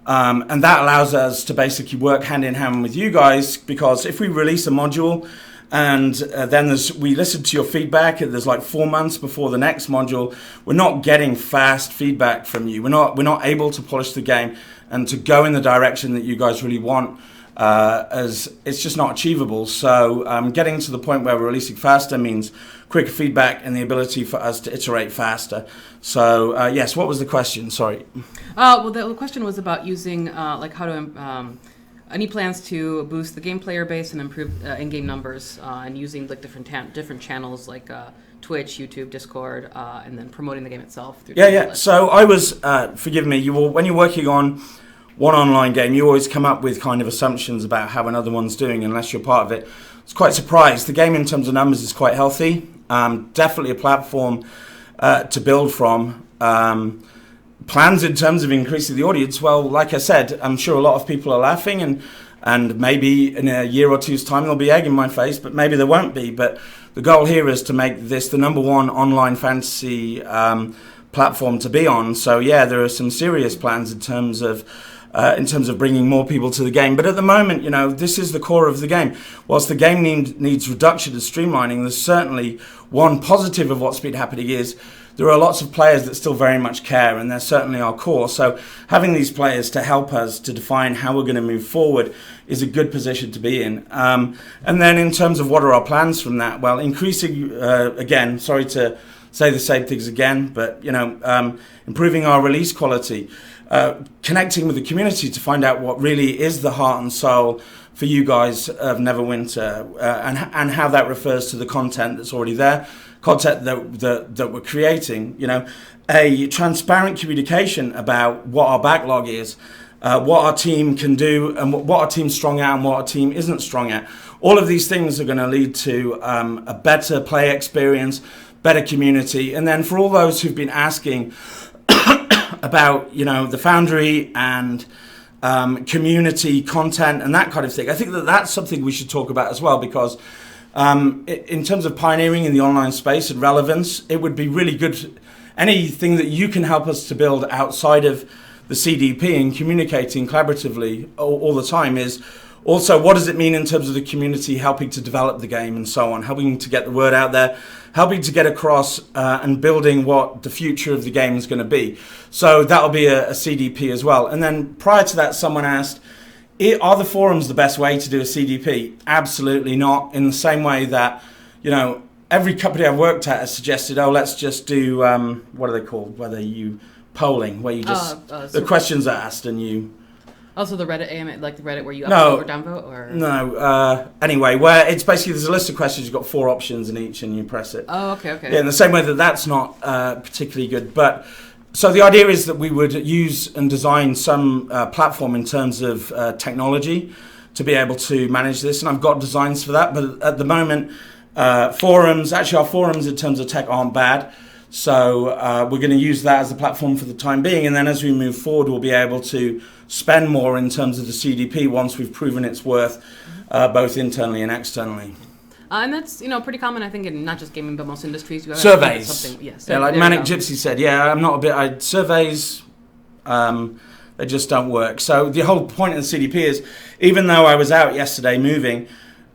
And that allows us to basically work hand in hand with you guys, because if we release a module and then we listen to your feedback, and there's like 4 months before the next module, we're not getting fast feedback from you. We're not able to polish the game and to go in the direction that you guys really want, as it's just not achievable. So getting to the point where we're releasing faster means quicker feedback and the ability for us to iterate faster. So yes, what was the question? Sorry. Well, the question was about using how to any plans to boost the game player base and improve in-game numbers and using like different channels like Twitch, YouTube, Discord, and then promoting the game itself. Through So I was, forgive me, when you're working on one online game, you always come up with kind of assumptions about how another one's doing unless you're part of it. I was quite surprised. The game in terms of numbers is quite healthy. Definitely a platform to build from. Plans in terms of increasing the audience, well, like I said, I'm sure a lot of people are laughing, and maybe in a year or two's time there'll be egg in my face, but maybe there won't be. But the goal here is to make this the number one online fantasy platform to be on. So yeah, there are some serious plans in terms of bringing more people to the game. But at the moment, this is the core of the game. Whilst the game needs reduction and streamlining, there's certainly one positive of what's been happening is there are lots of players that still very much care, and they're certainly our core. So having these players to help us to define how we're going to move forward is a good position to be in. And then in terms of what are our plans from that, well, increasing, again, sorry to say the same things again, but, improving our release quality, connecting with the community to find out what really is the heart and soul for you guys of Neverwinter, and how that refers to the content that's already there, content that we're creating, a transparent communication about what our backlog is, what our team can do, and what our team's strong at and what our team isn't strong at. All of these things are going to lead to a better play experience, better community. And then for all those who've been asking about, the Foundry and community content and that kind of thing. I think that that's something we should talk about as well, because in terms of pioneering in the online space and relevance, it would be really good. Anything that you can help us to build outside of the CDP and communicating collaboratively all the time is also, what does it mean in terms of the community helping to develop the game and so on, helping to get the word out there, helping to get across and building what the future of the game is going to be. So that'll be a CDP as well. And then prior to that, someone asked, are the forums the best way to do a CDP? Absolutely not. In the same way that, every company I've worked at has suggested, let's just do, what are they called? Where you polling, where you just, the questions are asked and you... Also the Reddit AMA, like the Reddit where you upvote or downvote? Or? No, anyway, where it's basically, there's a list of questions, you've got 4 options in each and you press it. Oh, okay. Yeah, in the same way that's not particularly good. But, so the idea is that we would use and design some platform in terms of technology to be able to manage this. And I've got designs for that, but at the moment, forums, actually our forums in terms of tech aren't bad. So we're going to use that as a platform for the time being. And then as we move forward, we'll be able to spend more in terms of the CDP once we've proven its worth, both internally and externally. And that's, pretty common, I think, in not just gaming, but most industries. Surveys. Yeah, like Manic Gypsy said, I'm not surveys, they just don't work. So the whole point of the CDP is, even though I was out yesterday moving,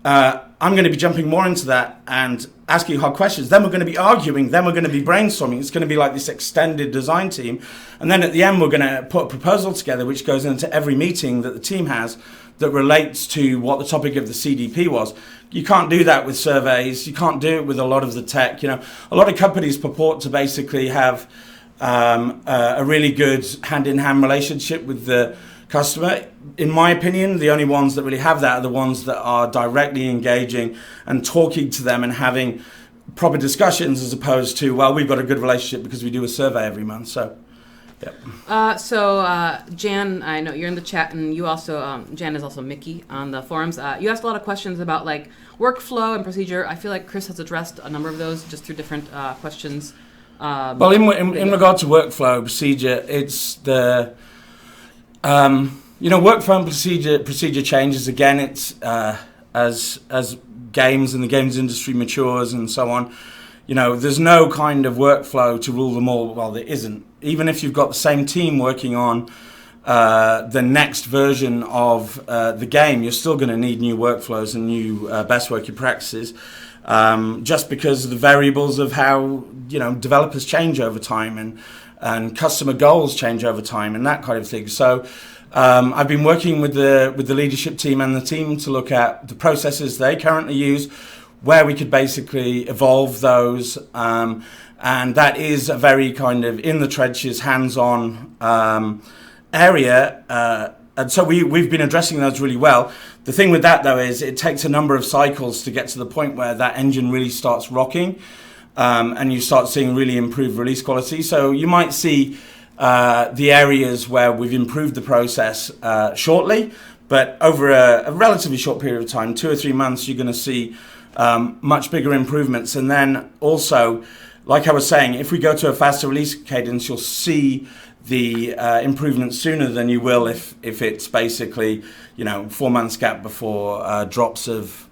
I'm going to be jumping more into that and asking hard questions. Then we're going to be arguing. Then we're going to be brainstorming. It's going to be like this extended design team. And then at the end, we're going to put a proposal together, which goes into every meeting that the team has that relates to what the topic of the CDP was. You can't do that with surveys. You can't do it with a lot of the tech. A lot of companies purport to basically have a really good hand-in-hand relationship with the customer. In my opinion, the only ones that really have that are the ones that are directly engaging and talking to them and having proper discussions, as opposed to, we've got a good relationship because we do a survey every month. So, yeah. Jan, I know you're in the chat, and you also, Jan is also Mickey on the forums. You asked a lot of questions about like workflow and procedure. I feel like Chris has addressed a number of those just through different questions. Well, in regard to workflow procedure, it's the workflow and procedure changes. Again, it's as games and the games industry matures and so on. There's no kind of workflow to rule them all. Well, there isn't. Even if you've got the same team working on the next version of the game, you're still going to need new workflows and new best working practices. Just because of the variables of how developers change over time and customer goals change over time and that kind of thing. So I've been working with the leadership team and the team to look at the processes they currently use, where we could basically evolve those, and that is a very kind of in the trenches, hands-on area. And so we've been addressing those really well. The thing with that, though, is it takes a number of cycles to get to the point where that engine really starts rocking, and you start seeing really improved release quality. So you might see the areas where we've improved the process shortly, but over a relatively short period of time, 2 or 3 months, you're going to see much bigger improvements. And then also, like I was saying, if we go to a faster release cadence, you'll see the improvements sooner than you will if it's basically 4 months gap before drops of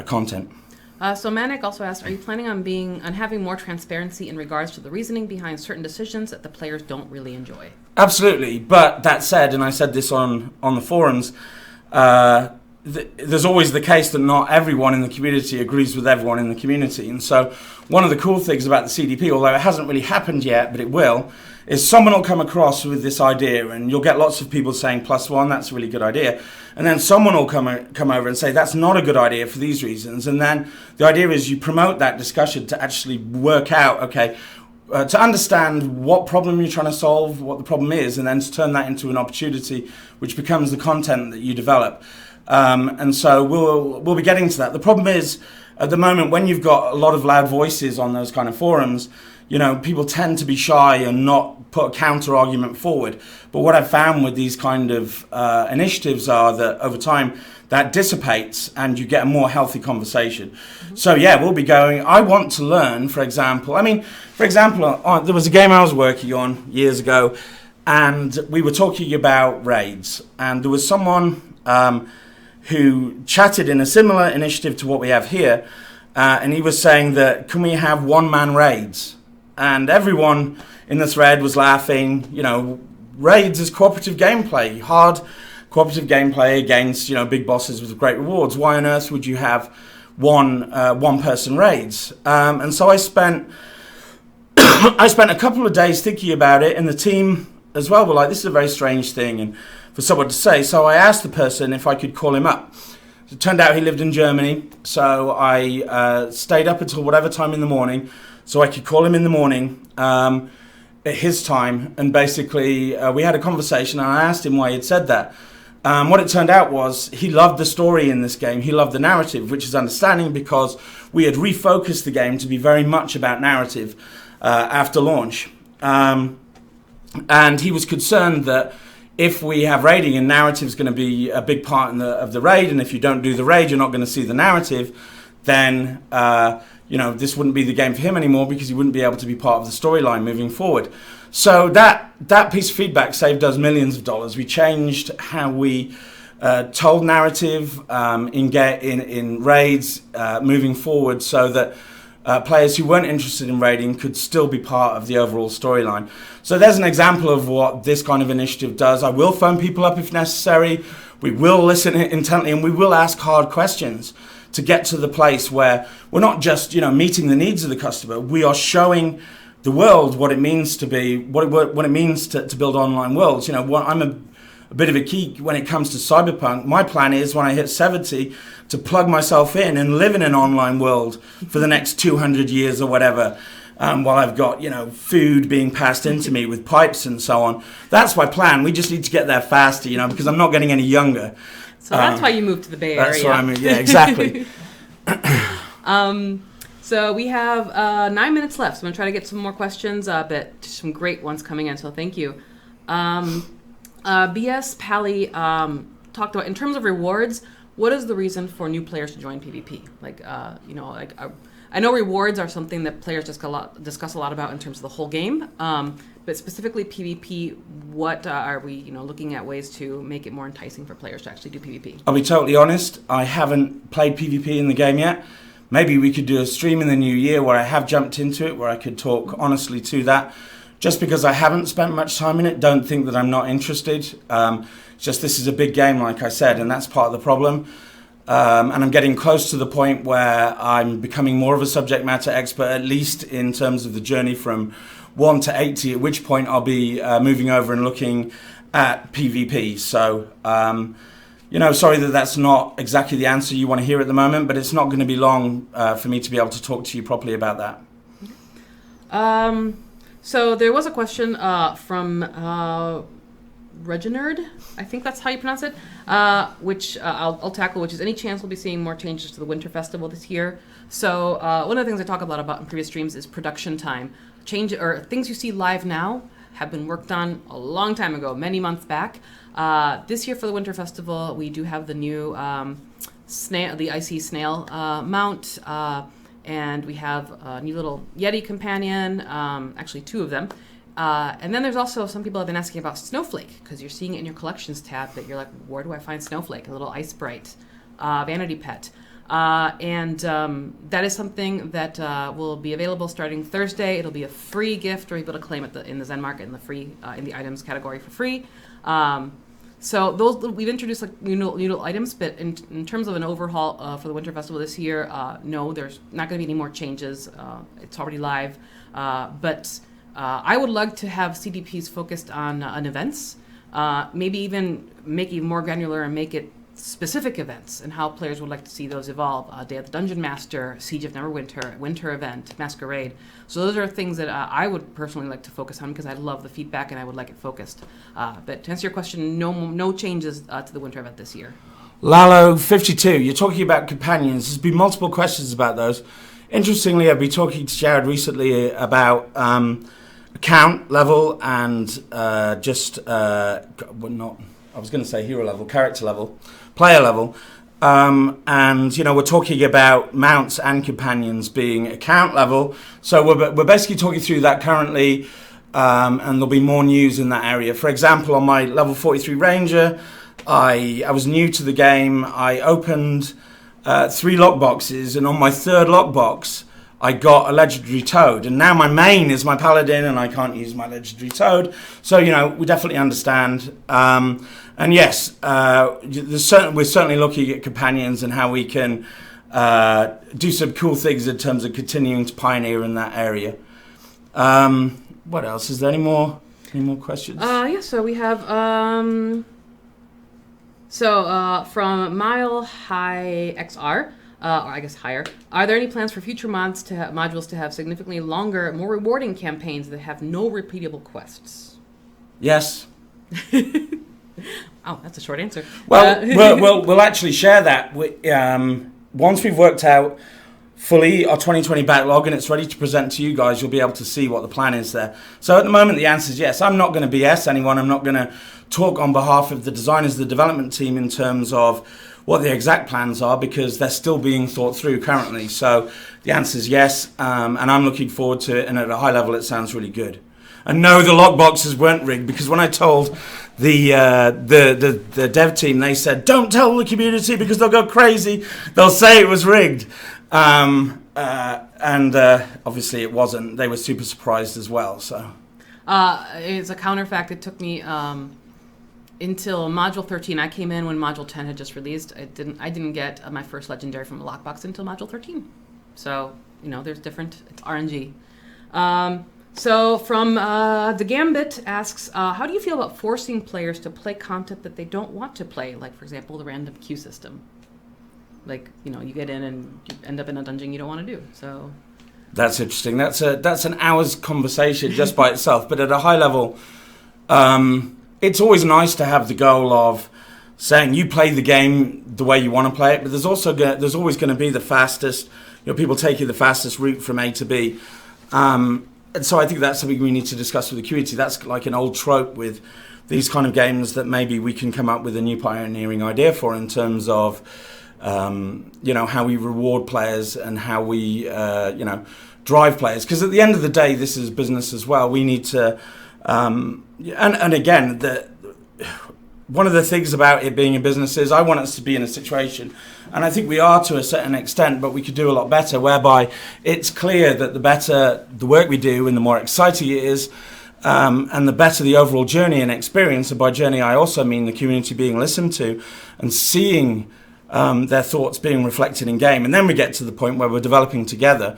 content. So Manic also asked, are you planning on having more transparency in regards to the reasoning behind certain decisions that the players don't really enjoy? Absolutely, but that said, and I said this on the forums, there's always the case that not everyone in the community agrees with everyone in the community. And so one of the cool things about the CDP, although it hasn't really happened yet, but it will, is someone will come across with this idea and you'll get lots of people saying +1, that's a really good idea. And then someone will come over and say, that's not a good idea for these reasons. And then the idea is you promote that discussion to actually work out, to understand what problem you're trying to solve, what the problem is, and then to turn that into an opportunity, which becomes the content that you develop. And so we'll be getting to that. The problem is, at the moment, when you've got a lot of loud voices on those kind of forums, people tend to be shy and not put a counter argument forward. But what I've found with these kind of initiatives are that over time that dissipates and you get a more healthy conversation. Mm-hmm. So yeah, we'll be going. I want to learn, for example, there was a game I was working on years ago, and we were talking about raids, and there was someone who chatted in a similar initiative to what we have here, and he was saying that, can we have one-man raids? And everyone in the thread was laughing. Raids is cooperative gameplay, hard cooperative gameplay against big bosses with great rewards. Why on earth would you have one-person raids? And so I spent a couple of days thinking about it, and the team as well were like, this is a very strange thing and for someone to say. So I asked the person if I could call him up. It turned out he lived in Germany, so I stayed up until whatever time in the morning so I could call him in the morning at his time, and basically we had a conversation, and I asked him why he'd said that. What it turned out was he loved the story in this game, he loved the narrative, which is understanding because we had refocused the game to be very much about narrative after launch. And he was concerned that if we have raiding and narrative is going to be a big part of the raid, and if you don't do the raid, you're not going to see the narrative, then this wouldn't be the game for him anymore because he wouldn't be able to be part of the storyline moving forward. So that piece of feedback saved us millions of dollars. We changed how we told narrative in raids moving forward so that players who weren't interested in raiding could still be part of the overall storyline. So there's an example of what this kind of initiative does. I will phone people up if necessary. We will listen intently, and we will ask hard questions to get to the place where we're not just meeting the needs of the customer. We are showing the world what it means to be what it means to build online worlds. I'm a bit of a geek when it comes to cyberpunk. My plan is when I hit 70 to plug myself in and live in an online world for the next 200 years or whatever, while I've got food being passed into me with pipes and so on. That's my plan. We just need to get there faster, because I'm not getting any younger. So that's why you moved to the Bay Area. That's why I moved. Yeah, exactly. So we have 9 minutes left. So I'm going to try to get some more questions, but some great ones coming in, so thank you. BS Pally talked about, in terms of rewards, what is the reason for new players to join PvP? I know rewards are something that players discuss a lot about in terms of the whole game, but specifically PvP, what are we looking at ways to make it more enticing for players to actually do PvP? I'll be totally honest, I haven't played PvP in the game yet. Maybe we could do a stream in the new year where I have jumped into it, where I could talk honestly to that. Just because I haven't spent much time in it, don't think that I'm not interested. Just this is a big game, like I said, and that's part of the problem. And I'm getting close to the point where I'm becoming more of a subject matter expert, at least in terms of the journey from 1 to 80, at which point I'll be moving over and looking at PvP. So, sorry that that's not exactly the answer you want to hear at the moment, but it's not going to be long for me to be able to talk to you properly about that. So there was a question from Reginerd, I think that's how you pronounce it, which I'll tackle, which is any chance we'll be seeing more changes to the Winter Festival this year. So one of the things I talk a lot about in previous streams is production time. Things you see live now have been worked on a long time ago, many months back. This year for the Winter Festival, we do have the new the icy snail mount, and we have a new little Yeti companion, actually 2 of them. And then there's also some people have been asking about Snowflake, because you're seeing it in your collections tab that you're like, where do I find Snowflake? A little ice sprite, vanity pet. And that is something that will be available starting Thursday. It'll be a free gift, or you'll be able to claim it in the Zen Market in the free in the items category for free. So those we've introduced like new little items, but in terms of an overhaul for the Winter Festival this year, no, there's not going to be any more changes. It's already live, but I would like to have CDPs focused on events, maybe even make it more granular and make it specific events and how players would like to see those evolve. Day of the Dungeon Master, Siege of Neverwinter, Winter Event, Masquerade. So those are things that I would personally like to focus on because I love the feedback and I would like it focused. But to answer your question, no changes to the Winter Event this year. Lalo52, you're talking about companions. There's been multiple questions about those. Interestingly, I've been talking to Jared recently about account level and hero level, character level, player level. And, we're talking about mounts and companions being account level. So we're basically talking through that currently. and there'll be more news in that area. For example, on my level 43 Ranger, I was new to the game. I opened 3 lockboxes, and on my 3rd lockbox, I got a legendary toad, and now my main is my paladin, and I can't use my legendary toad. So we definitely understand. And yes, we're certainly looking at companions and how we can do some cool things in terms of continuing to pioneer in that area. What else? Is there any more questions? Yeah. So we have from Mile High XR. Or I guess higher. Are there any plans for future modules to have significantly longer, more rewarding campaigns that have no repeatable quests? Yes. Oh, that's a short answer. Well, we'll actually share that. Once we've worked out fully our 2020 backlog and it's ready to present to you guys, you'll be able to see what the plan is there. So at the moment, the answer is yes. I'm not going to BS anyone. I'm not going to talk on behalf of the designers, the development team in terms of what the exact plans are, because they're still being thought through currently. So the answer is yes, and I'm looking forward to it, and at a high level it sounds really good. And no, the lockboxes weren't rigged, because when I told the dev team, they said, don't tell the community because they'll go crazy, they'll say it was rigged. And obviously it wasn't. They were super surprised as well. So it's a counterfact. It took me until Module 13. I came in when Module 10 had just released. I didn't get my first legendary from a lockbox until Module 13. So, there's different, it's RNG. So from the Gambit asks, how do you feel about forcing players to play content that they don't want to play? Like, for example, the random queue system. Like, you get in and you end up in a dungeon you don't want to do. So that's interesting. That's an hour's conversation just by itself. But at a high level, it's always nice to have the goal of saying you play the game the way you want to play it, but there's always going to be the fastest, people taking the fastest route from A to B. And so I think that's something we need to discuss with the community. That's like an old trope with these kind of games that maybe we can come up with a new pioneering idea for in terms of, how we reward players and how we, drive players. Because at the end of the day, this is business as well. We need to... And again, one of the things about it being a business is I want us to be in a situation, and I think we are to a certain extent, but we could do a lot better, whereby it's clear that the better the work we do and the more exciting it is, and the better the overall journey and experience. And by journey, I also mean the community being listened to and seeing their thoughts being reflected in game. And then we get to the point where we're developing together,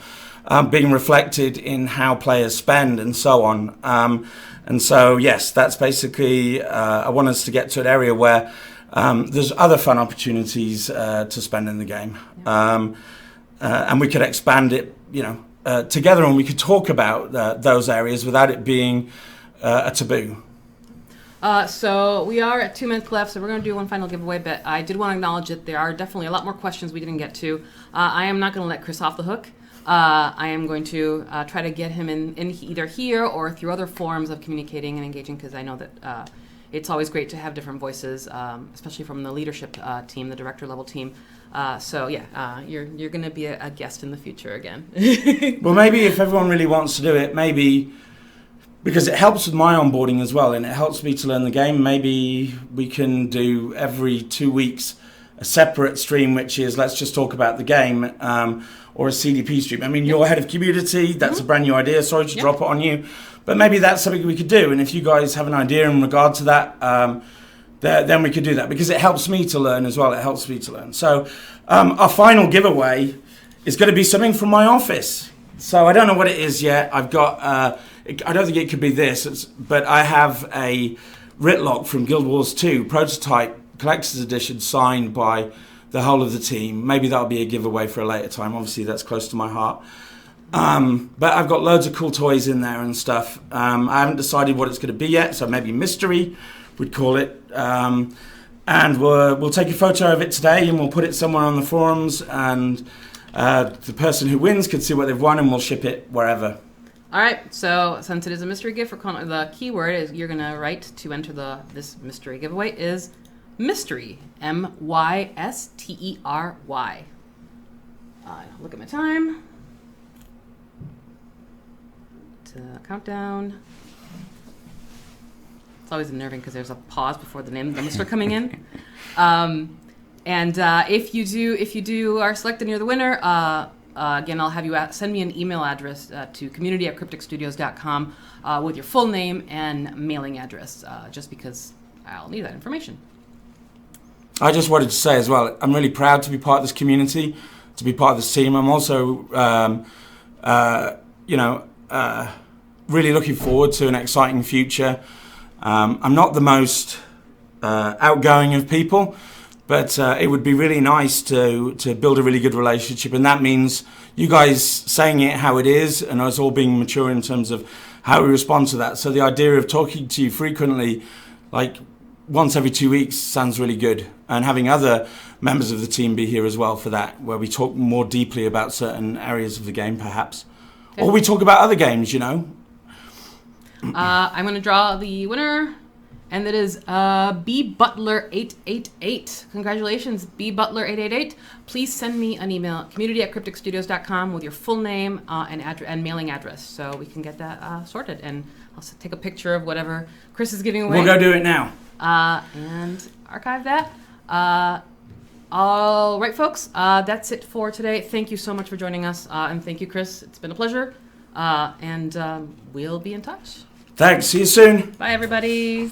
being reflected in how players spend and so on. And so, yes, that's basically, I want us to get to an area where there's other fun opportunities to spend in the game. And we could expand it, together, and we could talk about those areas without it being a taboo. So we are at 2 minutes left, so we're going to do one final giveaway, but I did want to acknowledge that there are definitely a lot more questions we didn't get to. I am not going to let Chris off the hook. I am going to try to get him in either here or through other forms of communicating and engaging, because I know that it's always great to have different voices, especially from the leadership team, the director level team. You're going to be a guest in the future again. Well, maybe if everyone really wants to do it, maybe because it helps with my onboarding as well, and it helps me to learn the game, maybe we can do every 2 weeks a separate stream, which is let's just talk about the game, or a CDP stream. I mean, you're head of community, that's a brand new idea, sorry to drop it on you, but maybe that's something we could do, and if you guys have an idea in regard to that, then we could do that, because it helps me to learn as well, So our final giveaway is going to be something from my office. So I don't know what it is yet. I've got, I don't think it could be this, but I have a Ritlock from Guild Wars 2 prototype collector's edition signed by the whole of the team. Maybe that'll be a giveaway for a later time. Obviously, that's close to my heart. But I've got loads of cool toys in there and stuff. I haven't decided what it's going to be yet, so maybe mystery, we'd call it. And we'll take a photo of it today, and we'll put it somewhere on the forums, and the person who wins can see what they've won, and we'll ship it wherever. All right, so since it is a mystery gift, the keyword is you're going to write to enter this mystery giveaway is mystery, MYSTERY. Look at my time. Countdown. always unnerving because there's a pause before the numbers start coming in. And if you do are selected and you're the winner, again, I'll have you send me an email address to community@crypticstudios.com with your full name and mailing address, just because I'll need that information. I just wanted to say as well, I'm really proud to be part of this community, to be part of this team. I'm also, really looking forward to an exciting future. I'm not the most outgoing of people, but it would be really nice to build a really good relationship, and that means you guys saying it how it is and us all being mature in terms of how we respond to that. So the idea of talking to you frequently, like once every 2 weeks, sounds really good, and having other members of the team be here as well for that, where we talk more deeply about certain areas of the game perhaps. Okay. Or we talk about other games, I'm going to draw the winner, and that is B Butler 888. Congratulations, B Butler 888. Please send me an email, community@crypticstudios.com, with your full name and mailing address, so we can get that sorted. And I'll take a picture of whatever Chris is giving away. We'll go do it now. And archive that. All right, folks, that's it for today. Thank you so much for joining us, and thank you, Chris. It's been a pleasure, and we'll be in touch. Thanks. See you soon. Bye, everybody.